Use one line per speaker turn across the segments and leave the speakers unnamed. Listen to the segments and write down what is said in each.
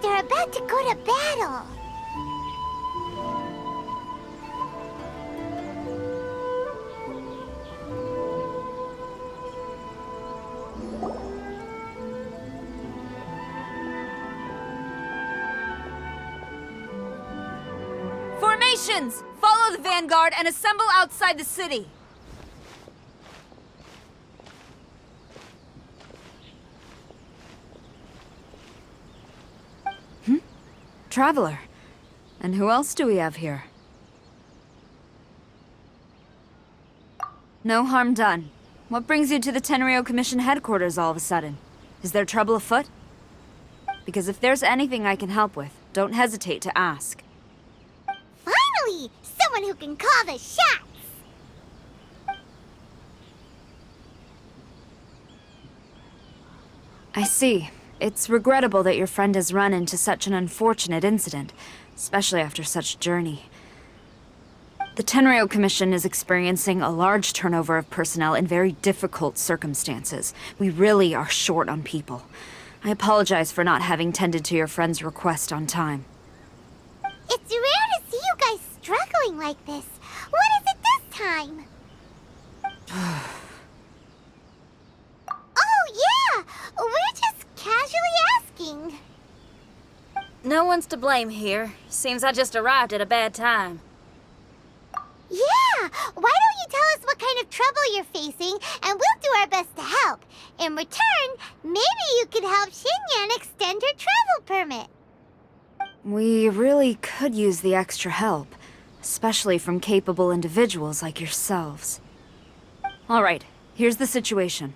they're about to go to battle.
Formations! Follow the vanguard and assemble outside the city. Traveler. And who else do we have here? No harm done. What brings you to the Tenryo Commission headquarters all of a sudden? Is there trouble afoot? Because if there's anything I can help with, don't hesitate to ask.
Finally! Someone who can call the shots!
I see. It's regrettable that your friend has run into such an unfortunate incident, especially after such a journey. The Tenryo Commission is experiencing a large turnover of personnel in very difficult circumstances. We really are short on people. I apologize for not having tended to your friend's request on time.
It's rare to see you guys struggling like this. What is it this time? Oh, yeah! We're just casually asking.
No one's to blame here. Seems I just arrived at a bad time.
Yeah! Why don't you tell us what kind of trouble you're facing, and we'll do our best to help. In return, maybe you could help Xinyan extend her travel permit.
We really could use the extra help, especially from capable individuals like yourselves. All right, here's the situation.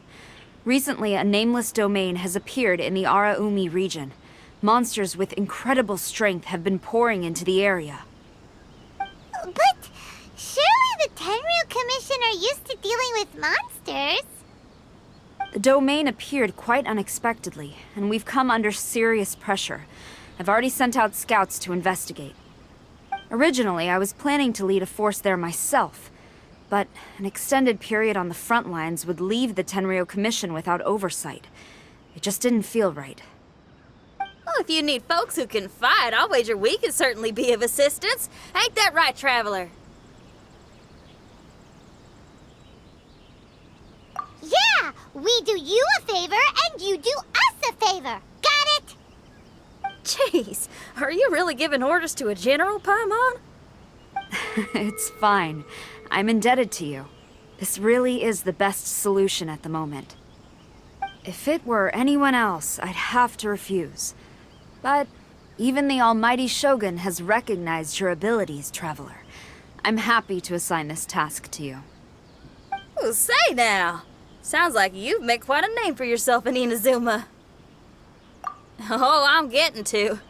Recently, a nameless domain has appeared in the Araumi region. Monsters with incredible strength have been pouring into the area.
But surely the Tenryu Commission are used to dealing with monsters.
The domain appeared quite unexpectedly, and we've come under serious pressure. I've already sent out scouts to investigate. Originally, I was planning to lead a force there myself, but an extended period on the front lines would leave the Tenryo Commission without oversight. It just didn't feel right.
Well, if you need folks who can fight, I'll wager we can certainly be of assistance. Ain't that right, Traveler?
Yeah! We do you a favor, and you do us a favor. Got it?
Jeez, are you really giving orders to a general, Paimon?
It's fine. I'm indebted to you. This really is the best solution at the moment. If it were anyone else, I'd have to refuse. But even the almighty Shogun has recognized your abilities, Traveler. I'm happy to assign this task to you.
Oh, say now. Sounds like you've made quite a name for yourself in Inazuma. Oh, I'm getting to.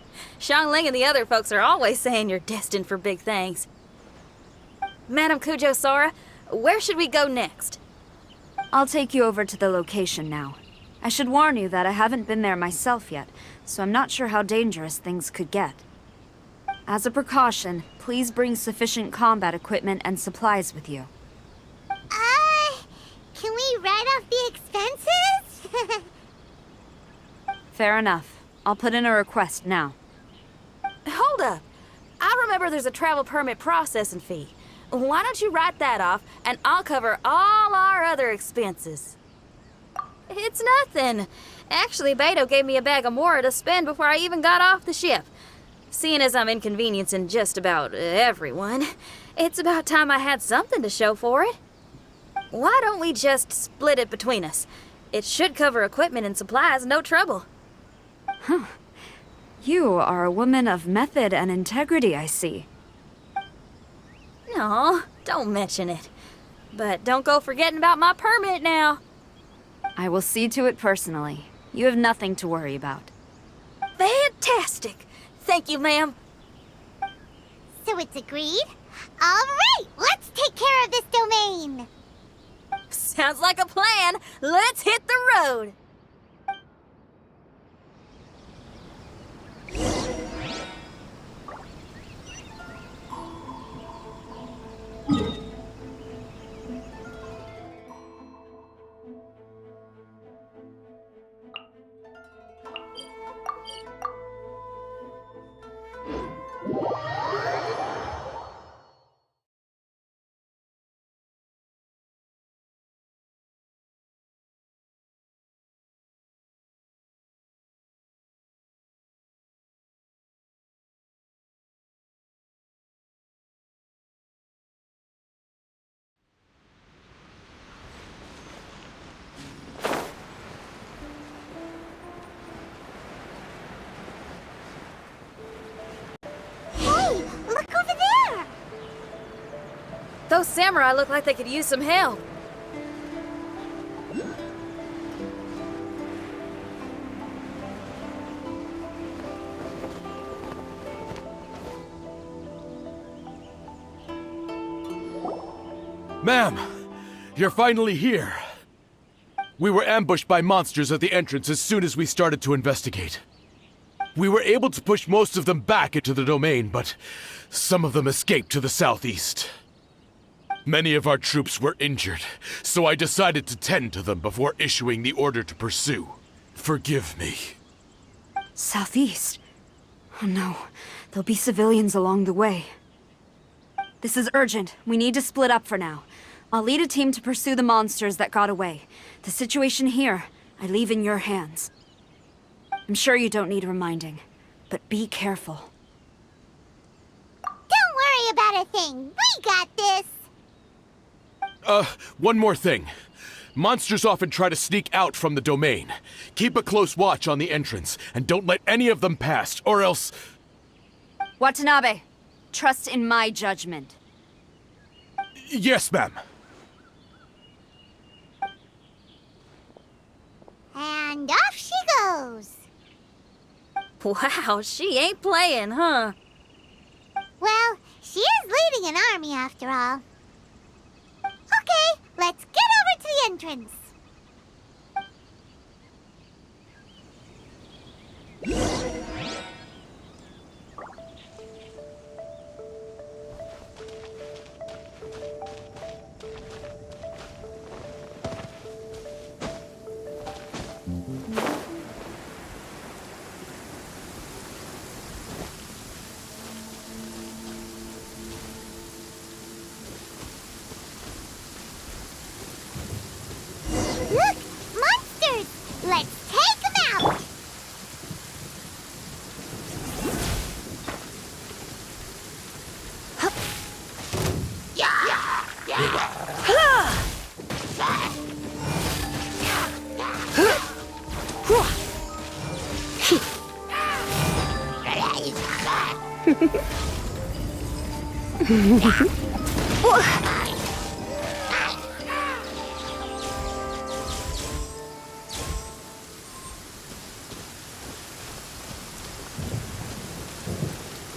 Xiangling and the other folks are always saying you're destined for big things. Madam Kujo Sora, where should we go next?
I'll take you over to the location now. I should warn you that I haven't been there myself yet, so I'm not sure how dangerous things could get. As a precaution, please bring sufficient combat equipment and supplies with you.
Can we write off the expenses?
Fair enough. I'll put in a request now.
Hold up. I remember there's a travel permit processing fee. Why don't you write that off, and I'll cover all our other expenses. It's nothing. Actually, Beto gave me a bag of Mora to spend before I even got off the ship. Seeing as I'm inconveniencing just about everyone, it's about time I had something to show for it. Why don't we just split it between us? It should cover equipment and supplies, no trouble.
Huh. You are a woman of method and integrity, I see.
No, don't mention it. But don't go forgetting about my permit now.
I will see to it personally. You have nothing to worry about.
Fantastic! Thank you, ma'am.
So it's agreed? All right, let's take care of this domain.
Sounds like a plan. Let's hit the road. samurai look like they could use some help.
Ma'am, you're finally here. We were ambushed by monsters at the entrance as soon as we started to investigate. We were able to push most of them back into the domain, but some of them escaped to the southeast. Many of our troops were injured, so I decided to tend to them before issuing the order to pursue. Forgive me.
Southeast? Oh no, there'll be civilians along the way. This is urgent. We need to split up for now. I'll lead a team to pursue the monsters that got away. The situation here, I leave in your hands. I'm sure you don't need reminding, but be careful.
Don't worry about a thing. We got this.
One more thing. Monsters often try to sneak out from the domain. Keep a close watch on the entrance, and don't let any of them pass, or else...
Watanabe, trust in my judgment.
Yes, ma'am.
And off she goes.
Wow, she ain't playing, huh?
Well, she is leading an army after all. Okay, let's get over to the entrance. Look! Monsters! Let's take them out!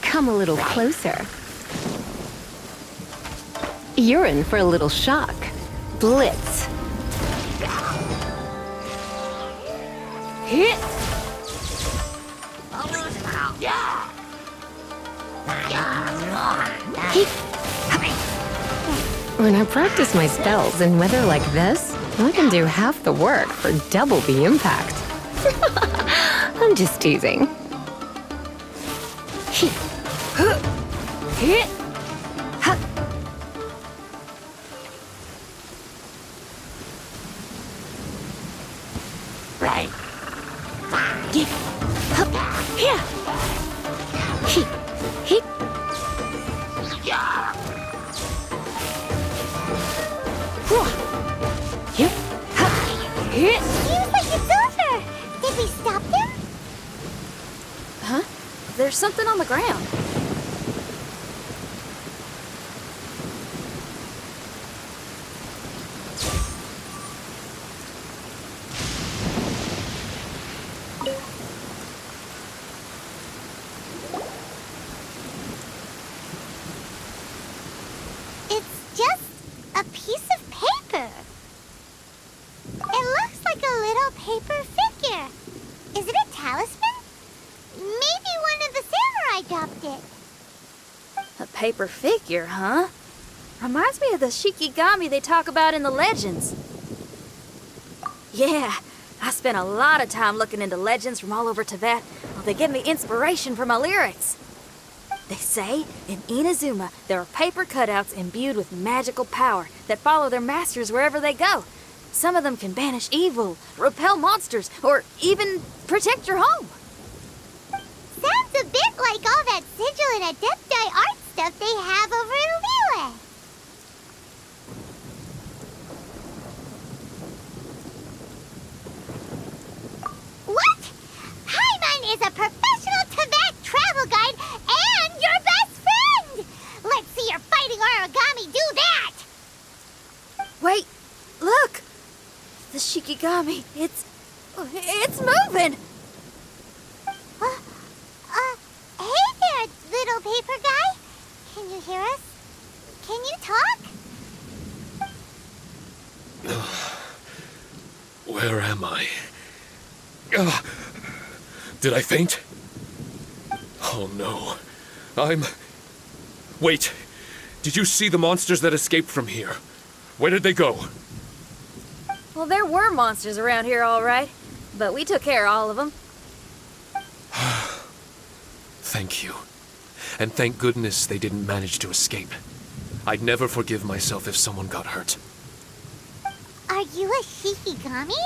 Come a little closer. You're in for a little shock. Blitz. Hit. When I practice my spells in weather like this, I can do half the work for double the impact. I'm just teasing. Hit. Right. Get. Here. Hit. Hit. Yep. Hit.
Seems like it's over. Did we stop them?
Huh? There's something on the ground.
It's just a piece of paper. It looks like a little paper figure. Is it a talisman? Maybe one of the samurai dropped it.
A paper figure, huh? Reminds me of the Shikigami they talk about in the legends. Yeah, I spent a lot of time looking into legends from all over Tibet. Well, they give me inspiration for my lyrics. They say in Inazuma there are paper cutouts imbued with magical power that follow their masters wherever they go. Some of them can banish evil, repel monsters, or even protect your home.
Sounds a bit like all that sigil and adepti art stuff they have over in Liyue. What? Paimon is a professional Tibet travel guide and your best friend! Let's see your fighting origami do that!
Wait, look! The Shikigami, it's moving!
Hey there, little paper guy. Can you hear us? Can you talk?
Where am I? Did I faint? Oh no. Wait. Did you see the monsters that escaped from here? Where did they go?
Well, there were monsters around here, all right. But we took care of all of them.
Thank you. And thank goodness they didn't manage to escape. I'd never forgive myself if someone got hurt.
Are you a Shikigami?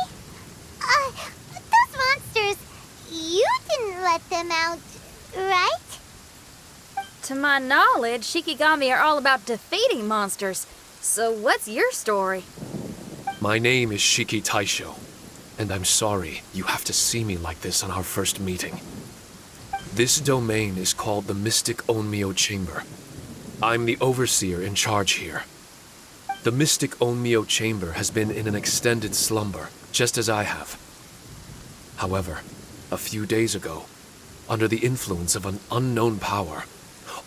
Those monsters, you didn't let them out, right?
To my knowledge, Shikigami are all about defeating monsters. So what's your story?
My name is Shiki Taisho, and I'm sorry you have to see me like this on our first meeting. This domain is called the Mystic Onmyo Chamber. I'm the overseer in charge here. The Mystic Onmyo Chamber has been in an extended slumber, just as I have. However, a few days ago, under the influence of an unknown power,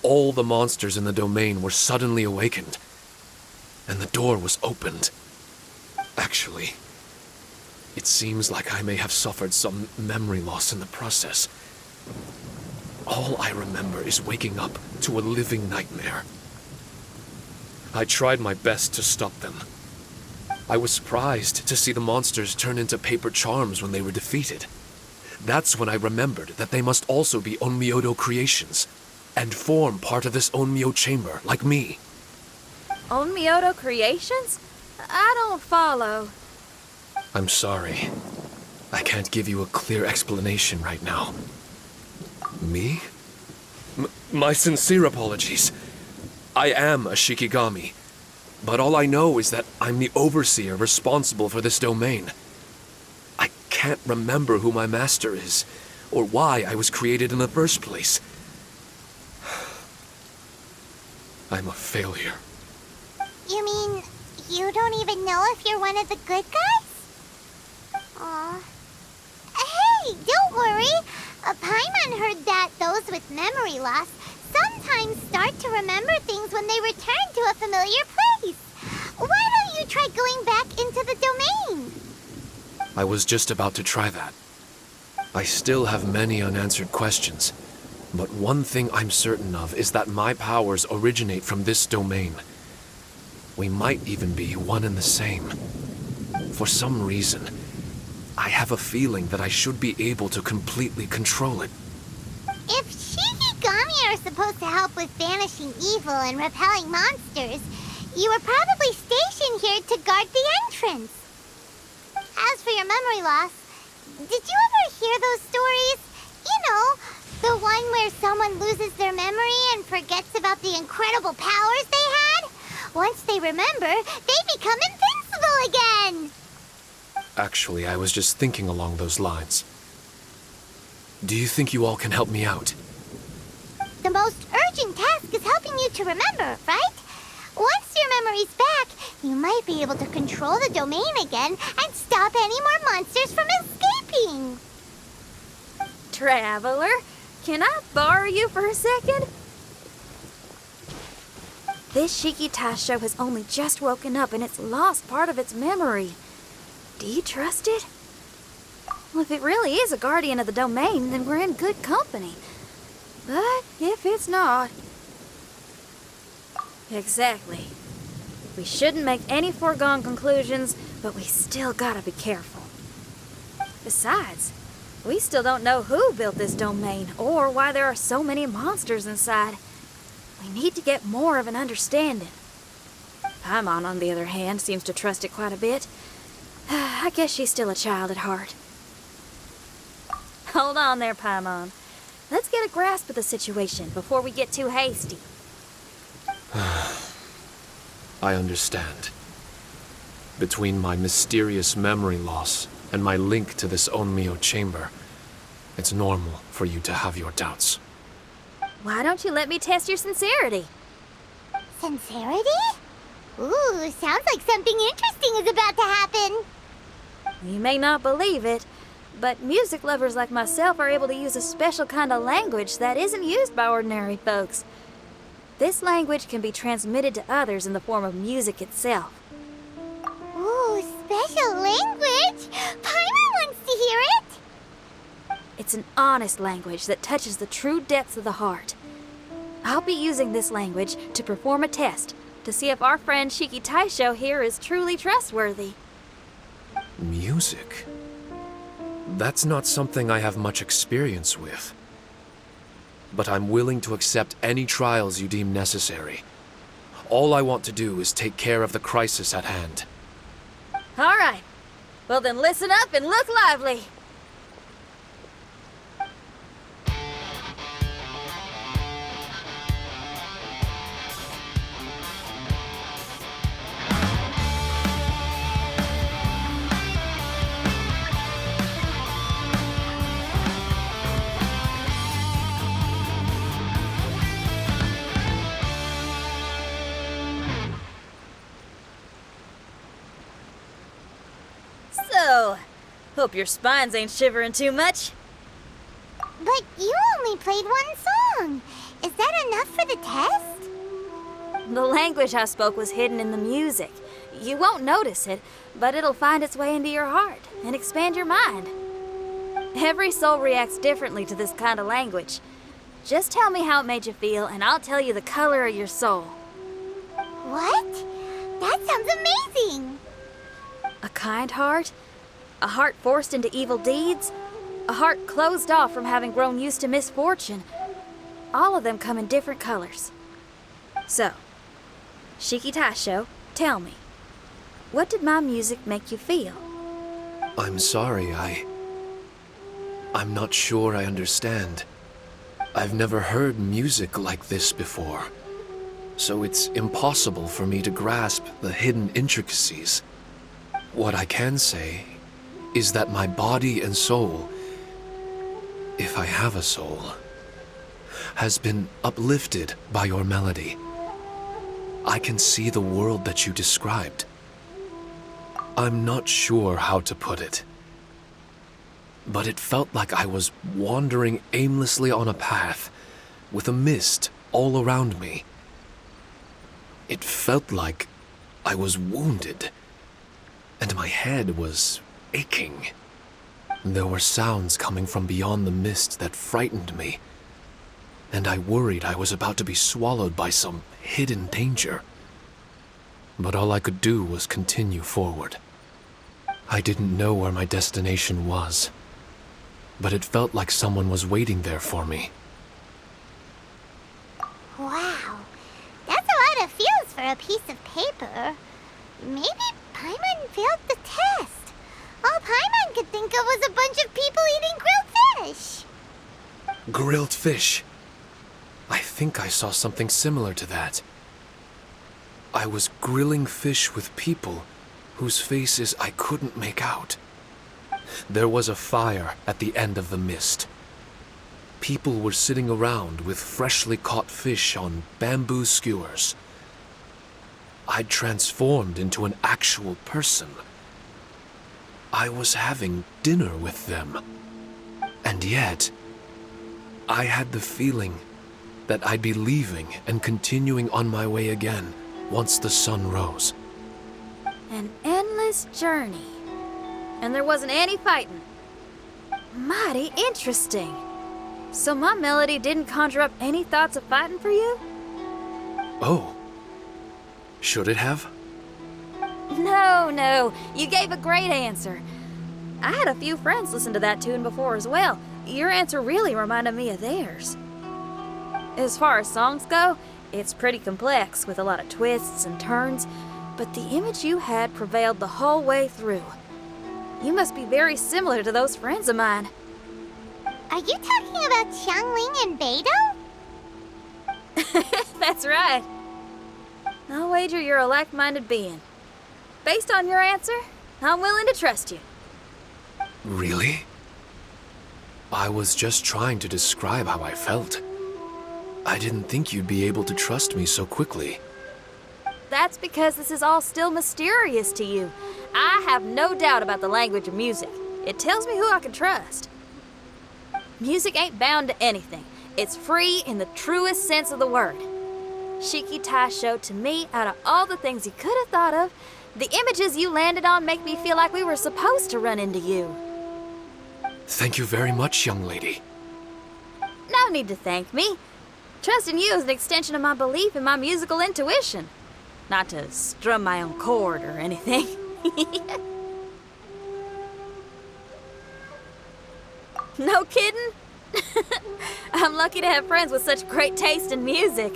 all the monsters in the domain were suddenly awakened, and the door was opened. Actually, it seems like I may have suffered some memory loss in the process. All I remember is waking up to a living nightmare. I tried my best to stop them. I was surprised to see the monsters turn into paper charms when they were defeated. That's when I remembered that they must also be Onmyodo creations, and form part of this Onmyo chamber, like me.
Onmyodo creations? I don't follow.
I'm sorry. I can't give you a clear explanation right now. Me? My sincere apologies. I am a Shikigami, but all I know is that I'm the overseer responsible for this domain. I can't remember who my master is, or why I was created in the first place. I'm a failure.
You mean you don't even know if you're one of the good guys? Aw. Hey, don't worry. Paimon heard that those with memory loss sometimes start to remember things when they return to a familiar place. Why don't you try going back into the domain?
I was just about to try that. I still have many unanswered questions, but one thing I'm certain of is that my powers originate from this domain. We might even be one and the same. For some reason, I have a feeling that I should be able to completely control it.
If Shikigami are supposed to help with banishing evil and repelling monsters, you were probably stationed here to guard the entrance. As for your memory loss, did you ever hear those stories? You know, the one where someone loses their memory and forgets about the incredible powers they had? Once they remember, they become invincible again!
Actually, I was just thinking along those lines. Do you think you all can help me out?
The most urgent task is helping you to remember, right? Once your memory's back, you might be able to control the domain again and stop any more monsters from escaping.
Traveler, can I borrow you for a second? This Shiki Taisho has only just woken up and it's lost part of its memory. Do you trust it? Well, if it really is a guardian of the domain, then we're in good company. But if it's not... Exactly. We shouldn't make any foregone conclusions, but we still gotta be careful. Besides, we still don't know who built this domain or why there are so many monsters inside. We need to get more of an understanding. Paimon, on the other hand, seems to trust it quite a bit. I guess she's still a child at heart. Hold on there, Paimon. Let's get a grasp of the situation before we get too hasty.
I understand. Between my mysterious memory loss and my link to this Onmyo chamber, it's normal for you to have your doubts.
Why don't you let me test your sincerity?
Sincerity? Ooh, sounds like something interesting is about to happen.
You may not believe it, but music lovers like myself are able to use a special kind of language that isn't used by ordinary folks. This language can be transmitted to others in the form of music itself.
Ooh, special language? Paimon wants to hear it.
It's an honest language that touches the true depths of the heart. I'll be using this language to perform a test to see if our friend Shiki Taisho here is truly trustworthy.
Music? That's not something I have much experience with. But I'm willing to accept any trials you deem necessary. All I want to do is take care of the crisis at hand.
All right. Well then listen up and look lively. So, hope your spines ain't shivering too much.
But you only played one song. Is that enough for the test?
The language I spoke was hidden in the music. You won't notice it, but it'll find its way into your heart and expand your mind. Every soul reacts differently to this kind of language. Just tell me how it made you feel, and I'll tell you the color of your soul.
What? That sounds amazing.
A kind heart? A heart forced into evil deeds? A heart closed off from having grown used to misfortune? All of them come in different colors. So, Shiki Taisho, tell me, what did my music make you feel?
I'm sorry, I'm not sure I understand. I've never heard music like this before, so it's impossible for me to grasp the hidden intricacies. What I can say is that my body and soul, if I have a soul, has been uplifted by your melody. I can see the world that you described. I'm not sure how to put it, but it felt like I was wandering aimlessly on a path with a mist all around me. It felt like I was wounded, and my head was aching. There were sounds coming from beyond the mist that frightened me, and I worried I was about to be swallowed by some hidden danger. But all I could do was continue forward. I didn't know where my destination was, but it felt like someone was waiting there for me.
Wow. That's a lot of feels for a piece of paper. Maybe Paimon failed the test. All Paimon could think of was a bunch of people eating grilled fish.
Grilled fish. I think I saw something similar to that. I was grilling fish with people whose faces I couldn't make out. There was a fire at the end of the mist. People were sitting around with freshly caught fish on bamboo skewers. I'd transformed into an actual person. I was having dinner with them. And yet, I had the feeling that I'd be leaving and continuing on my way again once the sun rose.
An endless journey. And there wasn't any fighting. Mighty interesting. So my melody didn't conjure up any thoughts of fighting for you?
Oh. Should it have?
No. You gave a great answer. I had a few friends listen to that tune before as well. Your answer really reminded me of theirs. As far as songs go, it's pretty complex with a lot of twists and turns, but the image you had prevailed the whole way through. You must be very similar to those friends of mine.
Are you talking about Xiangling and Beidou?
That's right. I'll wager you're a like-minded being. Based on your answer, I'm willing to trust you.
Really? I was just trying to describe how I felt. I didn't think you'd be able to trust me so quickly.
That's because this is all still mysterious to you. I have no doubt about the language of music. It tells me who I can trust. Music ain't bound to anything. It's free in the truest sense of the word. Shiki Taisho, to me, out of all the things you could have thought of, the images you landed on make me feel like we were supposed to run into you.
Thank you very much, young lady.
No need to thank me. Trusting you is an extension of my belief in my musical intuition. Not to strum my own chord or anything. No kidding? I'm lucky to have friends with such great taste in music.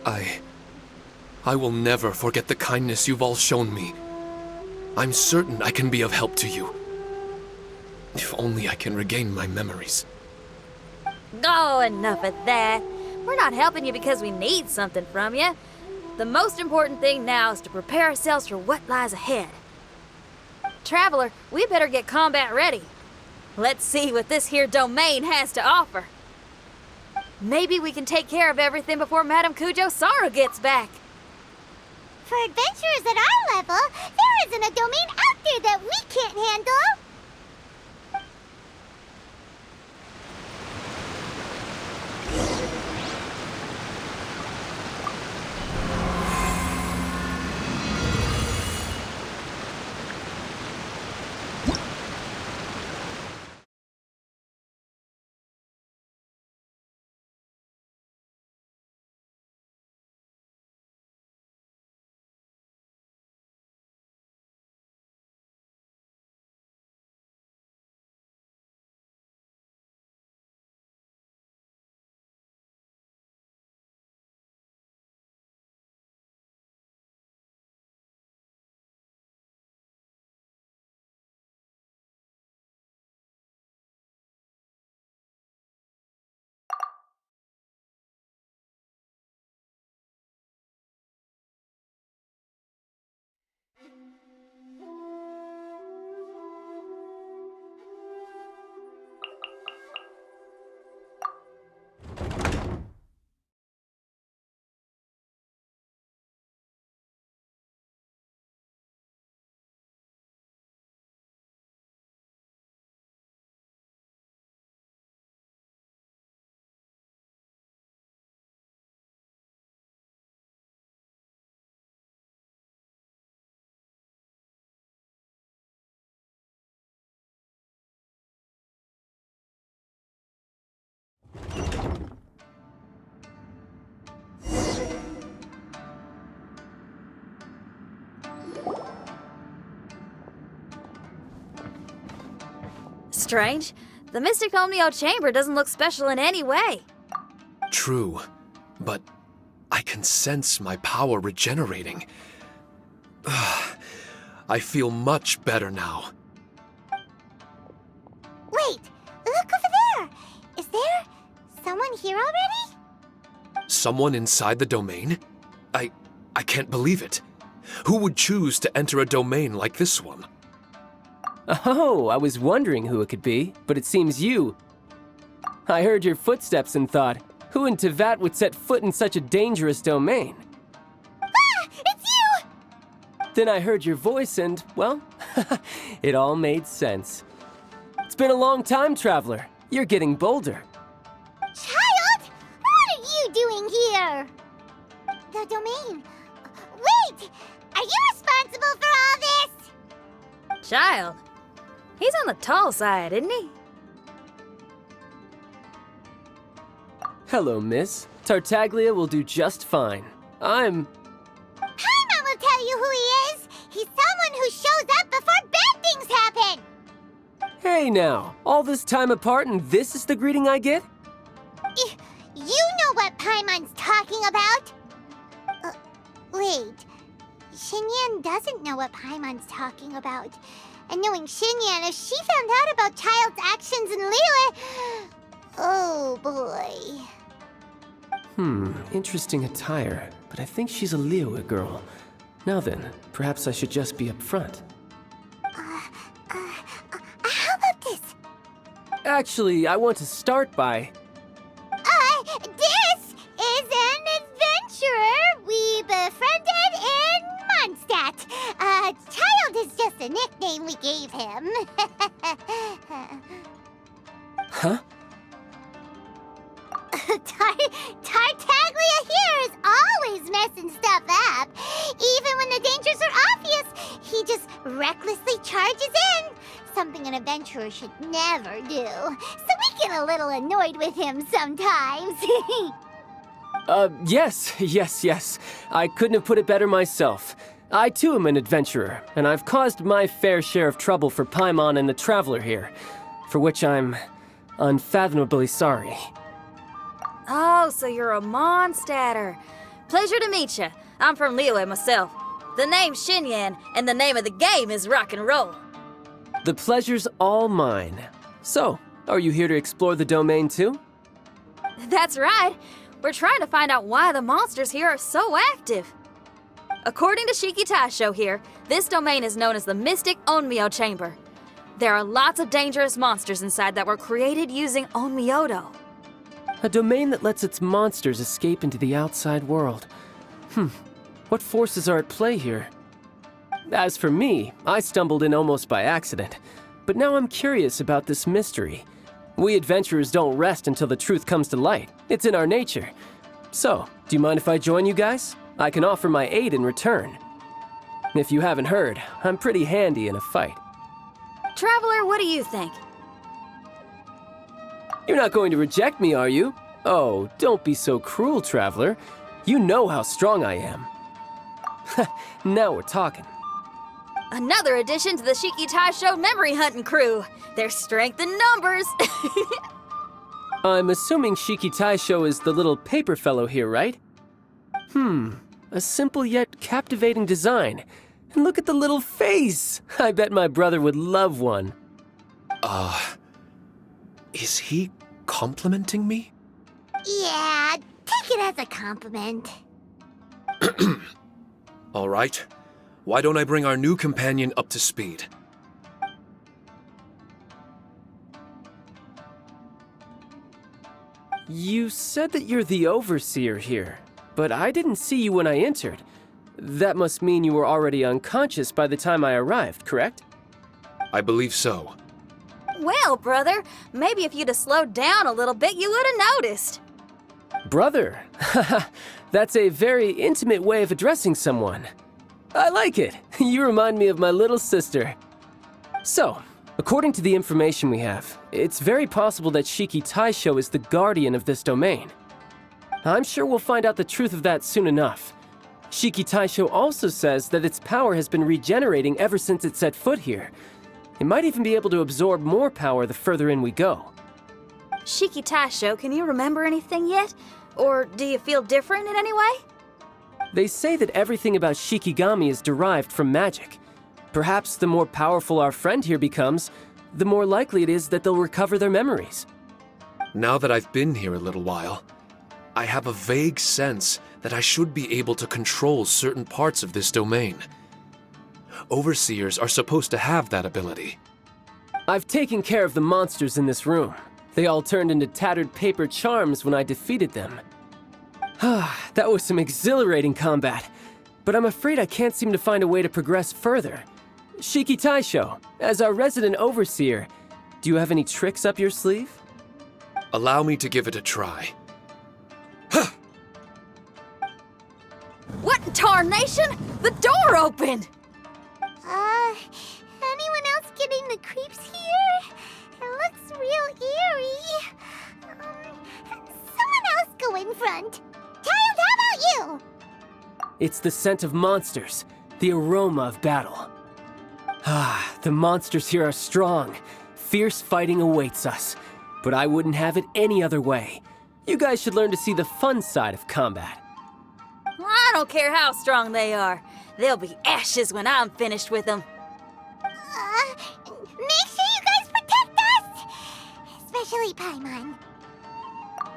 I will never forget the kindness you've all shown me. I'm certain I can be of help to you. If only I can regain my memories.
Oh, enough of that. We're not helping you because we need something from you. The most important thing now is to prepare ourselves for what lies ahead. Traveler, we better get combat ready. Let's see what this here domain has to offer. Maybe we can take care of everything before Madame Kujo Sara gets back.
For adventurers at our level, there isn't a domain out there that we can't handle.
Strange. The Mystic Omnio Chamber doesn't look special in any way.
True, but I can sense my power regenerating. I feel much better now.
Wait, look over there. Is there someone here already?
Someone inside the domain? I can't believe it. Who would choose to enter a domain like this one?
Oh, I was wondering who it could be, but it seems you. I heard your footsteps and thought, who in Tevat would set foot in such a dangerous domain?
Ah, it's you!
Then I heard your voice and, well, it all made sense. It's been a long time, Traveler. You're getting bolder.
Child, what are you doing here? The domain. Wait, are you responsible for all this?
Child. He's on the tall side, isn't he?
Hello, miss. Tartaglia will do just fine.
Paimon will tell you who he is. He's someone who shows up before bad things happen.
Hey now, all this time apart and this is the greeting I get?
You know what Paimon's talking about? Wait, Xinyan doesn't know what Paimon's talking about. And knowing Xinyan, if she found out about Child's actions in Liyue... Oh boy.
Interesting attire, but I think she's a Liyue girl. Now then, perhaps I should just be upfront.
How about this?
Actually, I want to start by...
This is an adventurer. We befriended a nickname we gave him.
Huh?
Tartaglia here is always messing stuff up. Even when the dangers are obvious, he just recklessly charges in. Something an adventurer should never do. So we get a little annoyed with him sometimes.
Yes. I couldn't have put it better myself. I too am an adventurer, and I've caused my fair share of trouble for Paimon and the Traveler here, for which I'm unfathomably sorry.
Oh, so you're a Mondstatter. Pleasure to meet you. I'm from Liyue myself. The name's Xinyan, and the name of the game is rock and roll.
The pleasure's all mine. So, are you here to explore the domain too?
That's right. We're trying to find out why the monsters here are so active. According to Shiki Taisho here, this domain is known as the Mystic Onmyo Chamber. There are lots of dangerous monsters inside that were created using Onmyodo.
A domain that lets its monsters escape into the outside world. What forces are at play here? As for me, I stumbled in almost by accident. But now I'm curious about this mystery. We adventurers don't rest until the truth comes to light. It's in our nature. So, do you mind if I join you guys? I can offer my aid in return. If you haven't heard, I'm pretty handy in a fight.
Traveler, what do you think?
You're not going to reject me, are you? Oh, don't be so cruel, Traveler. You know how strong I am. Now we're talking.
Another addition to the Shiki Taisho memory hunting crew. There's strength in numbers.
I'm assuming Shiki Taisho is the little paper fellow here, right? A simple yet captivating design. And look at the little face! I bet my brother would love one.
Is he complimenting me?
Yeah, take it as a compliment.
All right. Why don't I bring our new companion up to speed?
You said that you're the overseer here, but I didn't see you when I entered. That must mean you were already unconscious by the time I arrived, correct?
I believe so.
Well, brother, maybe if you'd have slowed down a little bit, you would have noticed.
Brother? That's a very intimate way of addressing someone. I like it. You remind me of my little sister. So, according to the information we have, it's very possible that Shiki Taisho is the guardian of this domain. I'm sure we'll find out the truth of that soon enough. Shiki Taisho also says that its power has been regenerating ever since it set foot here. It might even be able to absorb more power the further in we go.
Shiki Taisho, can you remember anything yet? Or do you feel different in any way?
They say that everything about Shikigami is derived from magic. Perhaps the more powerful our friend here becomes, the more likely it is that they'll recover their memories.
Now that I've been here a little while, I have a vague sense that I should be able to control certain parts of this domain. Overseers are supposed to have that ability.
I've taken care of the monsters in this room. They all turned into tattered paper charms when I defeated them. That was some exhilarating combat, but I'm afraid I can't seem to find a way to progress further. Shiki Taisho, as our resident overseer, do you have any tricks up your sleeve?
Allow me to give it a try.
What in tarnation? The door opened!
Anyone else getting the creeps here? It looks real eerie. Someone else go in front. Child, how about you?
It's the scent of monsters, the aroma of battle. The monsters here are strong. Fierce fighting awaits us. But I wouldn't have it any other way. You guys should learn to see the fun side of combat.
I don't care how strong they are. They'll be ashes when I'm finished with them.
Make sure you guys protect us! Especially Paimon.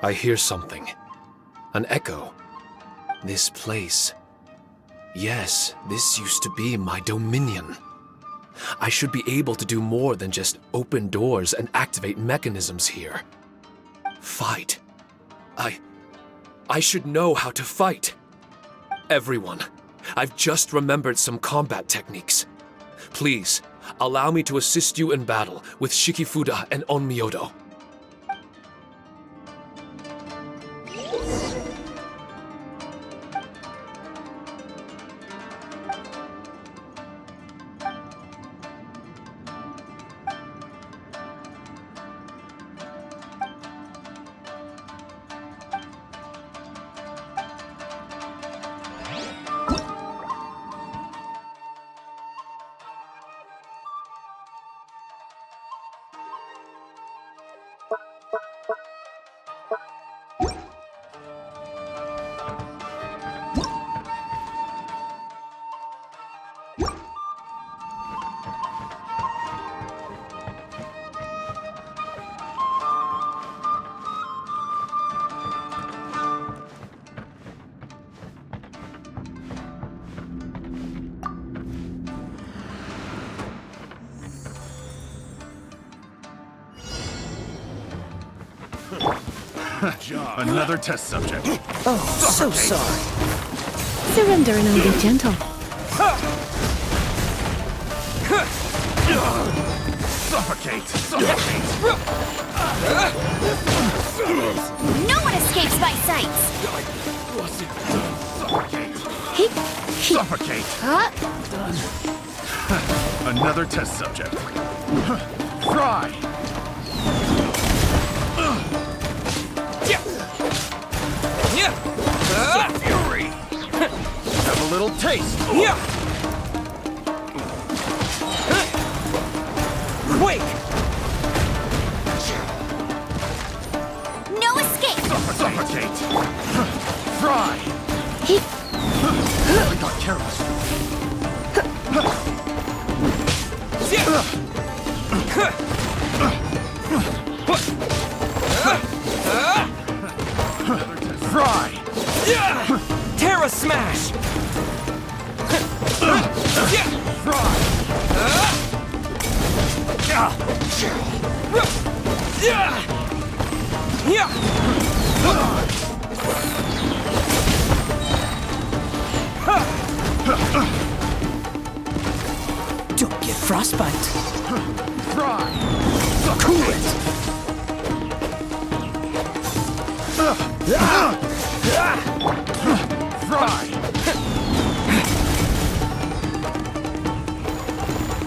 I hear something. An echo. This place. Yes, this used to be my dominion. I should be able to do more than just open doors and activate mechanisms here. Fight. I should know how to fight. Everyone, I've just remembered some combat techniques. Please, allow me to assist you in battle with Shikifuda and Onmyodo.
Another test subject.
Oh, so sorry.
Surrender and I'll be gentle.
Suffocate! Suffocate!
No one escapes my sights!
Suffocate!
He,
Suffocate!
Huh?
Another test subject. Fry! Fury! Have a little taste!
Quake!
No escape!
Suffocate! Fry!
he,
I got careless. Fry!
Terra Smash!
Fry!
Don't get frostbite.
Fry!
Cool it!
Fry!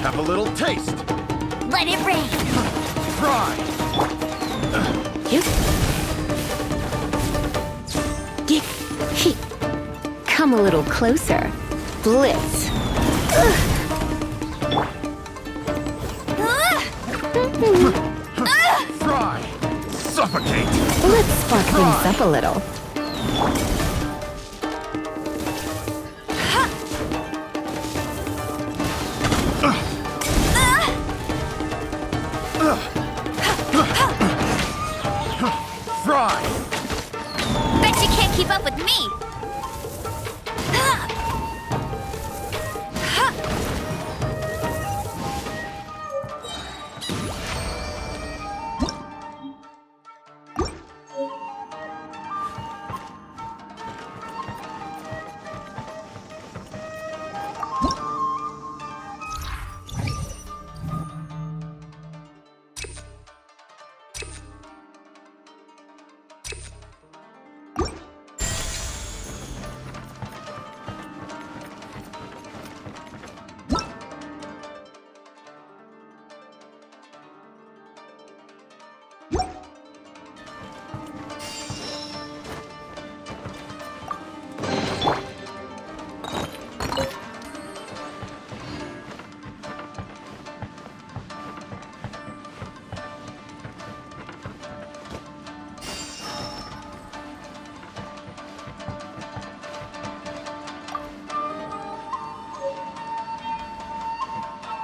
Have a little taste!
Let it rain!
Fry!
you. He, come a little closer. Blitz.
Fry! Suffocate!
Let's spark things up a little.
Fry!
Bet you can't keep up with me!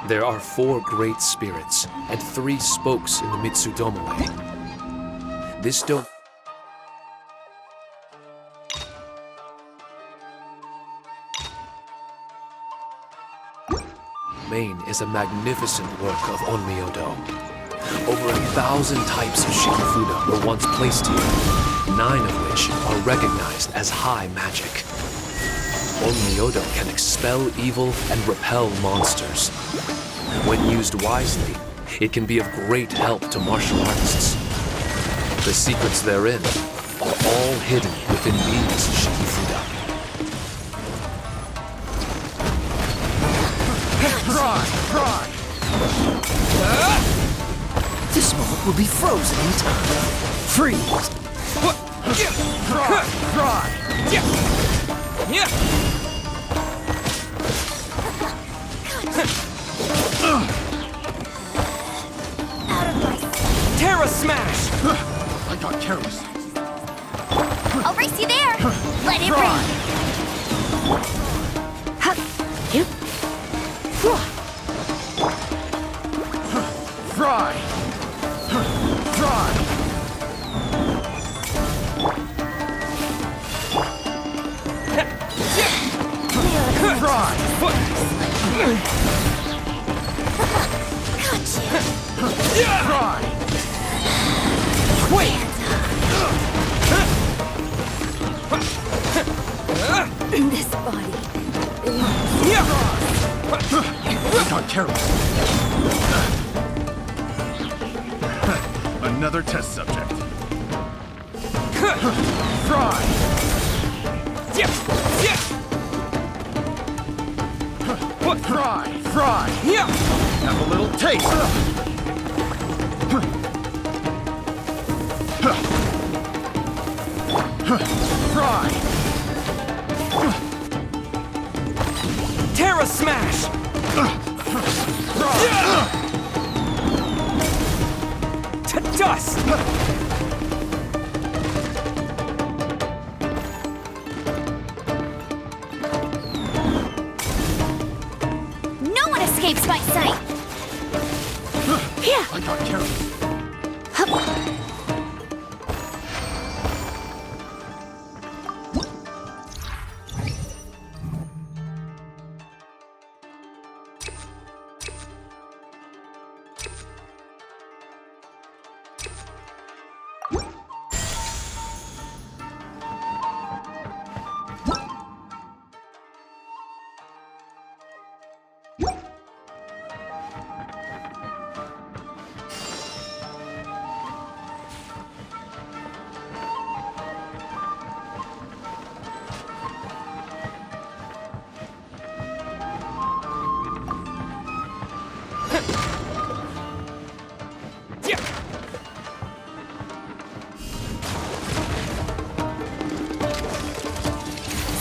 There are 4 great spirits and 3 spokes in the Mitsudomoi. This domain is a magnificent work of Onmyodo. Over 1,000 types of Shikifuda were once placed here, 9 of which are recognized as high magic. Onmyodo can expel evil and repel monsters. When used wisely, it can be of great help to martial artists. The secrets therein are all hidden within these Shikifuda.
Try!
This moment will be frozen in time. Freeze!
Try!
Terra Smash!
I got careless.
I'll race you there. Let it
Try!
rain.
Try! Try! Try! Try!
Wait!
This body.
I got careless. Another test subject. Try! Try! Have a little taste. Try!
Terra Smash! To dust!
No one escapes my sight.
I got careless.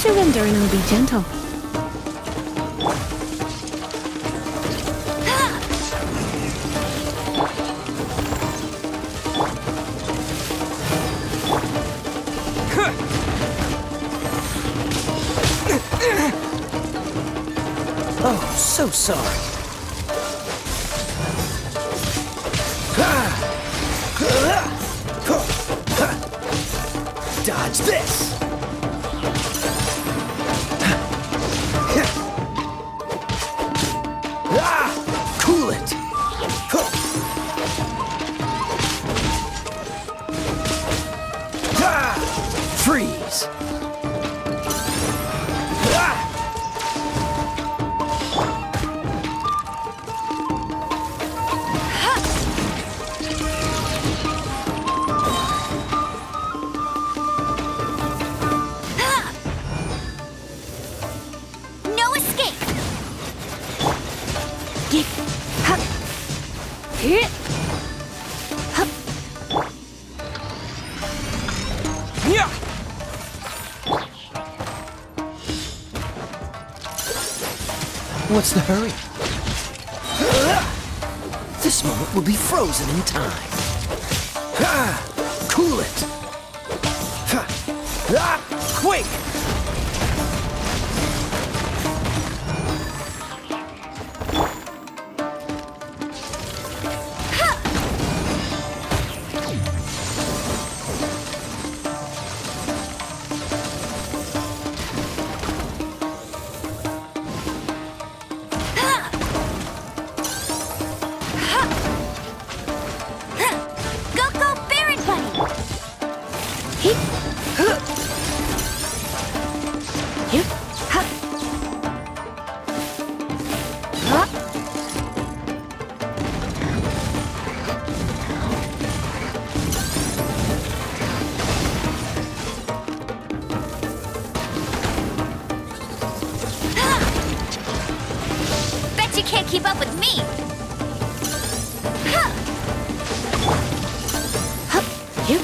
Surrender and I'll be gentle.
Oh, so sorry. Dodge this! Cool it! Freeze!
No escape.
What's the hurry? This moment will be frozen in time. Cool it!
Quick!
Go, Baron Bunny.
me!
You.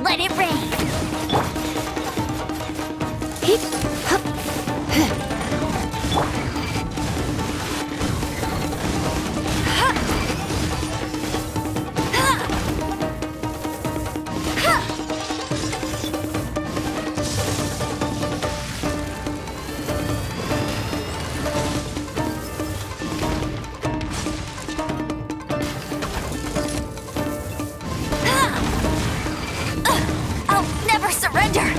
Let it rain.
I'll never surrender!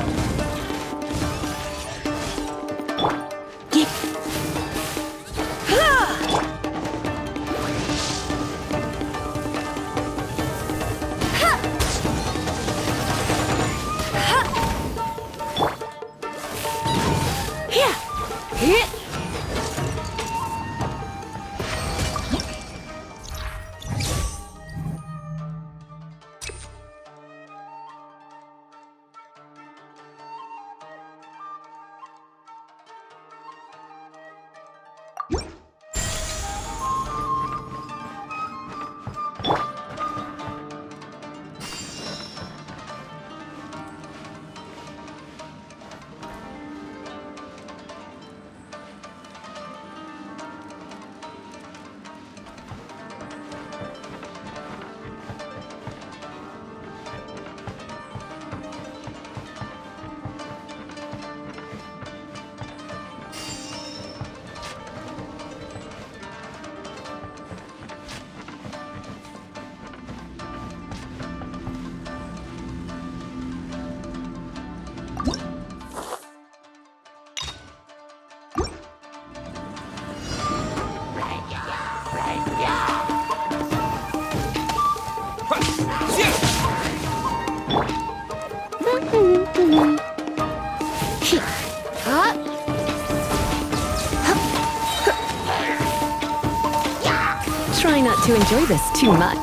Try not to enjoy this too much.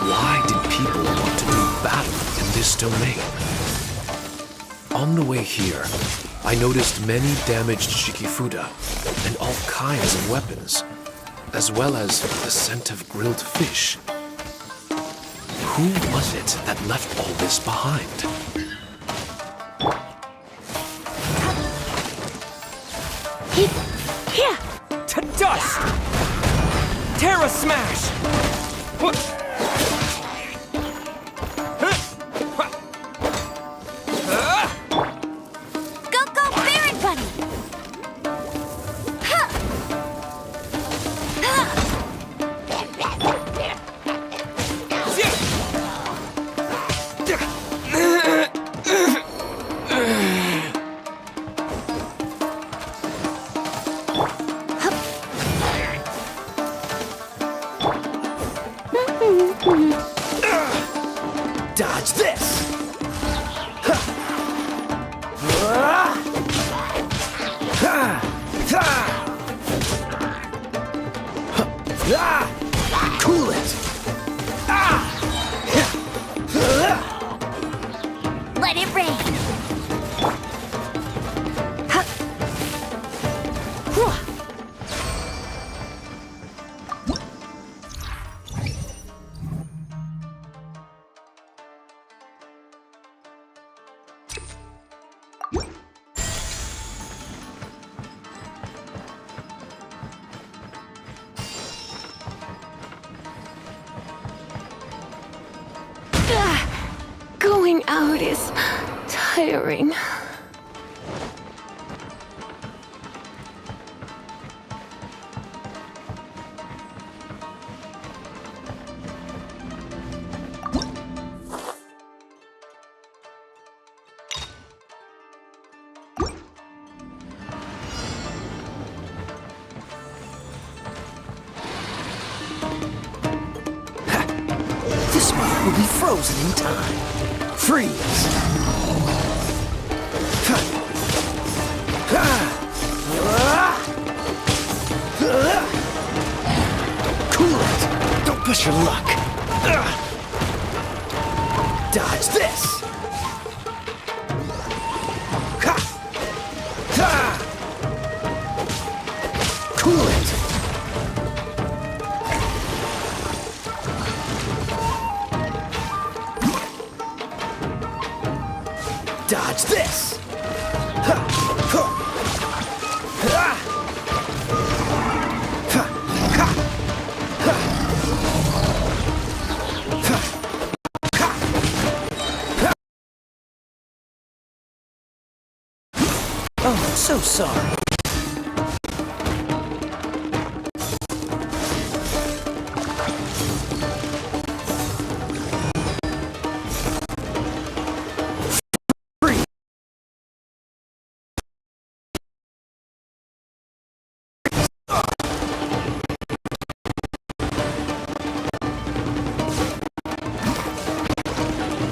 Why did people want to do battle in this domain? On the way here, I noticed many damaged Shikifuda and all kinds of weapons, as well as the scent of grilled fish. Who was it that left all this behind?
To dust! Terra Smash!
Go, go, Baron Bunny!
Dodge this! Cool it!
Let it rain.
Going out is tiring.
This one will be frozen in time. Freeze! your luck. Dodge this! Ha! Ha! Cool it! Dodge this! Ha! Ha! Ha! Ha! Ha! Ha! Ha! Ha! Oh, I'm so sorry.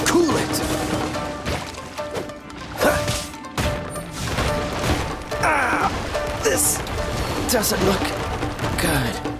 Cool it! Ah! This doesn't look good.